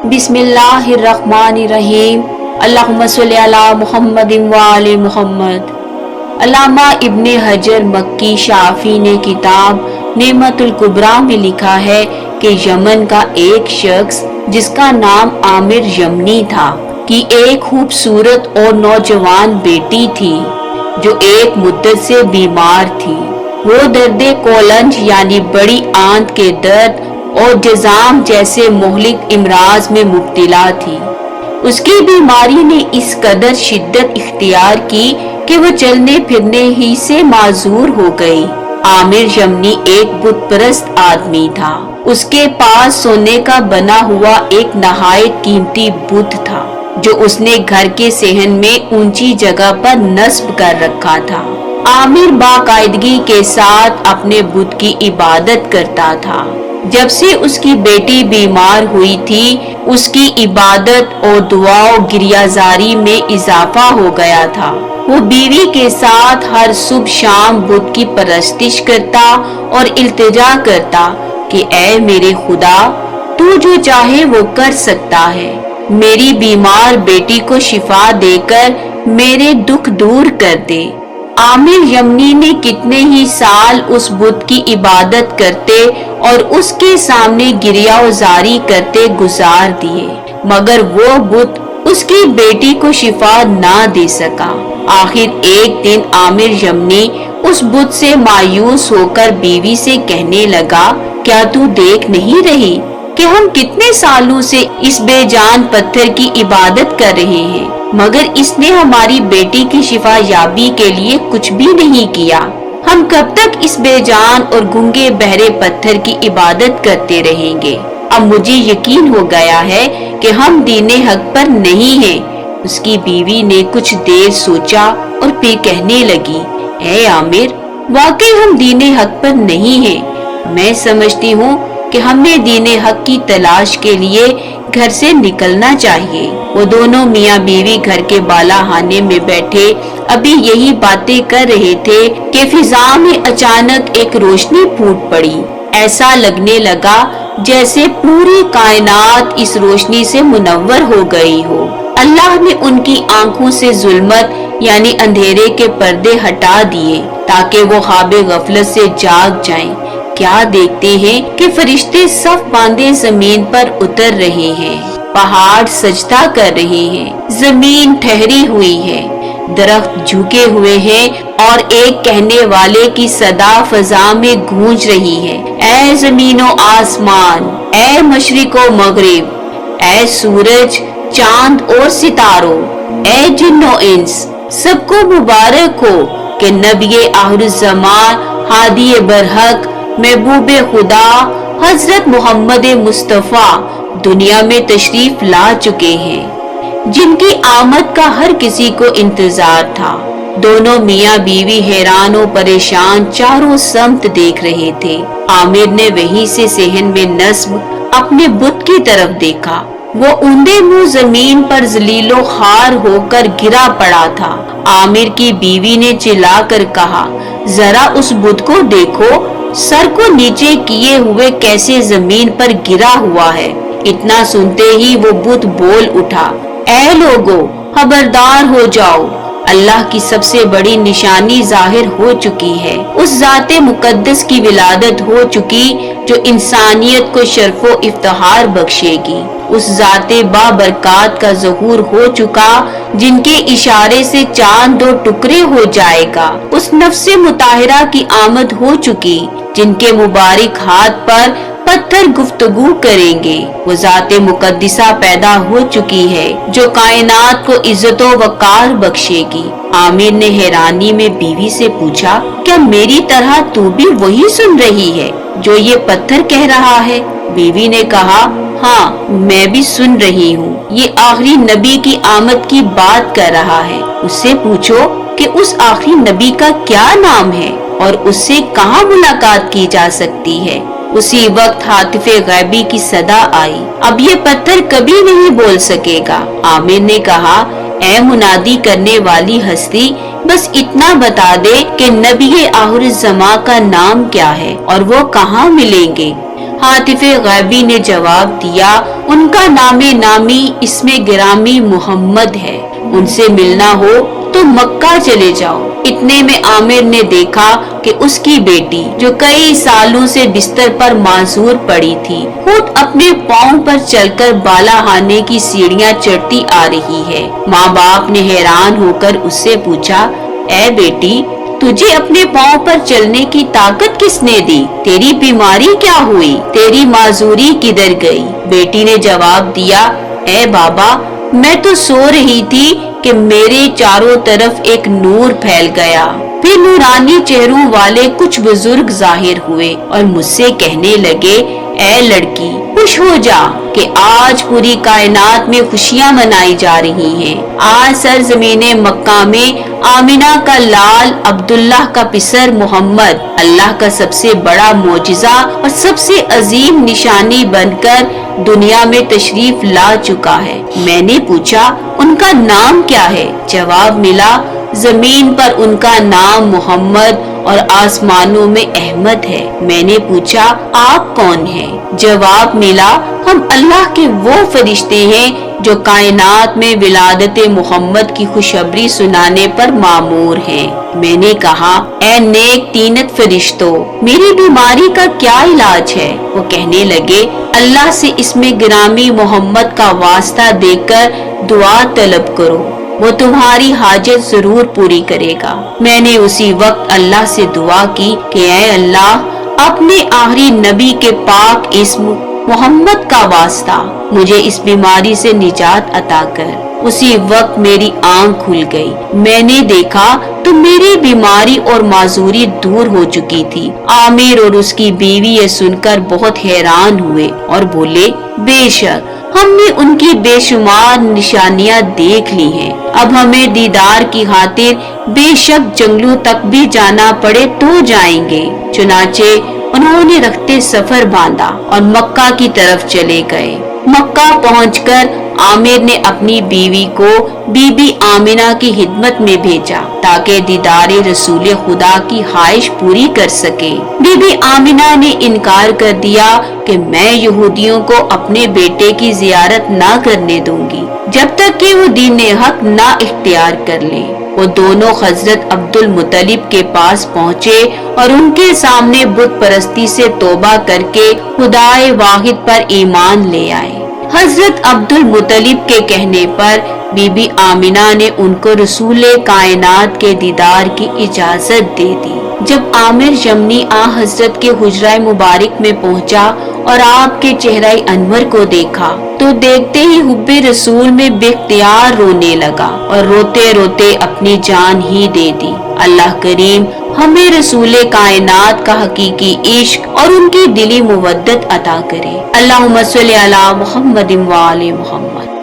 बिस्मिल्लाहिर्रहमानिर्रहीम। अल्लाहुम्मा सल्ली अला मुहम्मदिन व आले मुहम्मद। अल्लामा इब्ने हजर मक्की शाफी ने किताब नेमतुल कुबरा में लिखा है कि यमन का एक शख्स जिसका नाम आमिर यमनी था कि एक खूबसूरत और नौजवान बेटी थी जो एक मुद्दत से बीमार थी। वो दर्दे कोलंज यानी बड़ी आंत के दर्द और जजाम जैसे मोहलिक इमराज में मुब्तला थी। उसकी बीमारी ने इस कदर शिद्दत इख्तियार की कि वो चलने फिरने ही से माजूर हो गई। आमिर यमनी एक बुत परस्त आदमी था। उसके पास सोने का बना हुआ एक नहायत कीमती बुत था जो उसने घर के सेहन में ऊंची जगह पर नस्ब कर रखा था। आमिर बाकायदगी के साथ अपने बुत की इबादत करता था। जब से उसकी बेटी बीमार हुई थी उसकी इबादत और दुआओं गिरियाजारी में इजाफा हो गया था। वो बीवी के साथ हर सुबह शाम बुत की परस्तिश करता और इल्तिजा करता कि ऐ मेरे खुदा, तू जो चाहे वो कर सकता है। मेरी बीमार बेटी को शिफा देकर मेरे दुख दूर कर दे। आमिर यमनी ने कितने ही साल उस बुत की इबादत करते और उसके सामने गिरियाजारी करते गुजार दिए, मगर वो बुत उसकी बेटी को शिफा ना दे सका। आखिर एक दिन आमिर यमनी उस बुत से मायूस होकर बीवी से कहने लगा, क्या तू देख नहीं रही कि हम कितने सालों से इस बेजान पत्थर की इबादत कर रहे हैं, मगर इसने हमारी बेटी की शिफा याबी के लिए कुछ भी नहीं किया। हम कब तक इस बेजान और गूंगे बहरे पत्थर की इबादत करते रहेंगे? अब मुझे यकीन हो गया है कि हम दीने हक पर नहीं हैं। उसकी बीवी ने कुछ देर सोचा और फिर कहने लगी, ऐ आमिर, वाकई हम दीने हक पर नहीं हैं। मैं समझती हूँ कि हमें दीने हक की तलाश के लिए घर से निकलना चाहिए। वो दोनों मियाँ बीवी घर के बालाहाने में बैठे अभी यही बातें कर रहे थे कि फिजा में अचानक एक रोशनी फूट पड़ी। ऐसा लगने लगा जैसे पूरी कायनात इस रोशनी से मुनव्वर हो गई हो। अल्लाह ने उनकी आंखों से जुल्मत यानी अंधेरे के पर्दे हटा दिए ताकि वो ख्वाबे गफलत से जाग जाएं। क्या देखते हैं कि फरिश्ते सफ बांधे जमीन पर उतर रहे हैं। पहाड़ सजदा कर रहे हैं, जमीन ठहरी हुई है, दरख्त झुके हुए हैं और एक कहने वाले की सदा फजा में गूंज रही है, ऐ जमीनो आसमान, ऐ मशरिको मगरिब, ऐ सूरज चांद और सितारों, ऐ जिन्नो इंस, सबको मुबारक हो कि नबी आखिरुज़्ज़मान हादी बरहक महबूबे खुदा हजरत मोहम्मद मुस्तफ़ा दुनिया में तशरीफ ला चुके हैं, जिनकी आमद का हर किसी को इंतजार था। दोनों मियाँ बीवी हैरान और परेशान चारों समत देख रहे थे। आमिर ने वहीं से सेहन में नस्ब अपने बुत की तरफ देखा। वो ऊंधे मुंह जमीन पर जलीलो खार होकर गिरा पड़ा था। आमिर की बीवी ने चिल्लाकर कहा, जरा उस बुत को देखो, सर को नीचे किए हुए कैसे जमीन पर गिरा हुआ है। इतना सुनते ही वो बुत बोल उठा, ऐ लोगो, खबरदार हो जाओ, अल्लाह की सबसे बड़ी निशानी जाहिर हो चुकी है। उस जाते मुकद्दस की विलादत हो चुकी जो इंसानियत को शर्फो इफ्तिहार बख्शेगी। उस जाते बाबरकात का ज़हूर हो चुका जिनके इशारे से चांद दो टुकड़े हो जाएगा। उस नफ्से मुताहिरा की आमद हो चुकी जिनके मुबारक हाथ पर पत्थर गुफ्तगू करेंगे। वो जाते मुकद्दिसा पैदा हो चुकी है जो कायनात को इज्जतो वकार बख्शेगी। आमिर ने हैरानी में बीवी से पूछा, क्या मेरी तरह तू भी वही सुन रही है जो ये पत्थर कह रहा है? बीवी ने कहा, हाँ, मैं भी सुन रही हूँ। ये आखिरी नबी की आमद की बात कर रहा है। उससे पूछो कि उस आखिरी नबी का क्या नाम है और उससे कहाँ मुलाकात की जा सकती है। उसी वक्त हातिफे गैबी की सदा आई, अब ये पत्थर कभी नहीं बोल सकेगा। आमिर ने कहा, ऐ मुनादी करने वाली हस्ती, بس اتنا بتا دے کہ نبی آخر الزمان کا نام کیا ہے اور وہ کہاں ملیں گے۔ حاطف غیبی نے جواب دیا، ان کا نام نامی اسم گرامی محمد ہے، ان سے ملنا ہو تو مکہ چلے جاؤ۔ اتنے میں عامر نے دیکھا کہ اس کی بیٹی جو کئی سالوں سے بستر پر معذور پڑی تھی، خود اپنے پاؤں پر چل کر بالا خانے کی سیڑھیاں چڑھتی آ رہی ہے۔ ماں باپ نے حیران ہو کر اس سے پوچھا، اے بیٹی، تجھے اپنے پاؤں پر چلنے کی طاقت کس نے دی؟ تیری بیماری کیا ہوئی؟ تیری معذوری کدھر گئی؟ بیٹی نے جواب دیا، اے بابا، میں تو سو رہی تھی کہ میرے چاروں طرف ایک نور پھیل گیا۔ پھر نورانی چہروں والے کچھ بزرگ ظاہر ہوئے اور مجھ سے کہنے لگے، اے لڑکی، خوش ہو جا کہ آج پوری کائنات میں خوشیاں منائی جا رہی ہیں۔ آج سرزمین مکہ میں آمنہ کا لال عبداللہ کا پسر محمد اللہ کا سب سے بڑا معجزہ اور سب سے عظیم نشانی بن کر دنیا میں تشریف لا چکا ہے۔ میں نے پوچھا، ان کا نام کیا ہے؟ جواب ملا، زمین پر ان کا نام محمد اور آسمانوں میں احمد ہے۔ میں نے پوچھا، آپ کون ہیں؟ جواب ملا، ہم اللہ کے وہ فرشتے ہیں جو کائنات میں ولادت محمد کی خوشخبری سنانے پر مامور ہیں۔ میں نے کہا، اے نیک طینت فرشتوں، میری بیماری کا کیا علاج ہے؟ وہ کہنے لگے، اللہ سے اسم گرامی محمد کا واسطہ دے کر دعا طلب کرو، وہ تمہاری حاجت ضرور پوری کرے گا۔ میں نے اسی وقت اللہ سے دعا کی کہ اے اللہ، اپنے آخری نبی کے پاک اسم محمد کا واسطہ مجھے اس بیماری سے نجات عطا کر۔ اسی وقت میری آنکھ کھل گئی، میں نے دیکھا تو میری بیماری اور معذوری دور ہو چکی تھی۔ عامر اور اس کی بیوی یہ سن کر بہت حیران ہوئے اور بولے، بے شک ہم نے ان کی بے شمار نشانیاں دیکھ لی ہیں، اب ہمیں دیدار کی خاطر بے شک جنگلوں تک بھی جانا پڑے تو جائیں گے۔ چنانچہ انہوں نے رخت سفر باندھا اور مکہ کی طرف چلے گئے۔ مکہ پہنچ کر عامر نے اپنی بیوی کو بی بی آمنہ کی خدمت میں بھیجا تاکہ دیدار رسول خدا کی خواہش پوری کر سکے۔ بی بی آمنہ نے انکار کر دیا کہ میں یہودیوں کو اپنے بیٹے کی زیارت نہ کرنے دوں گی جب تک کہ وہ دین حق نہ اختیار کر لیں۔ وہ دونوں حضرت عبد المطلب کے پاس پہنچے اور ان کے سامنے بت پرستی سے توبہ کر کے خدائے واحد پر ایمان لے آئے۔ حضرت عبد المطلب کے کہنے پر بی بی آمنہ نے ان کو رسول کائنات کے دیدار کی اجازت دے دی۔ جب عامر یمنی حضرت کے حجرہ مبارک میں پہنچا اور آپ کے چہرہ انور کو دیکھا تو دیکھتے ہی حب رسول میں بے اختیار رونے لگا اور روتے روتے اپنی جان ہی دے دی۔ اللہ کریم ہمیں رسول کائنات کا حقیقی عشق اور ان کی دلی مودت عطا کرے۔ اللہم صلی علی محمد و آل محمد۔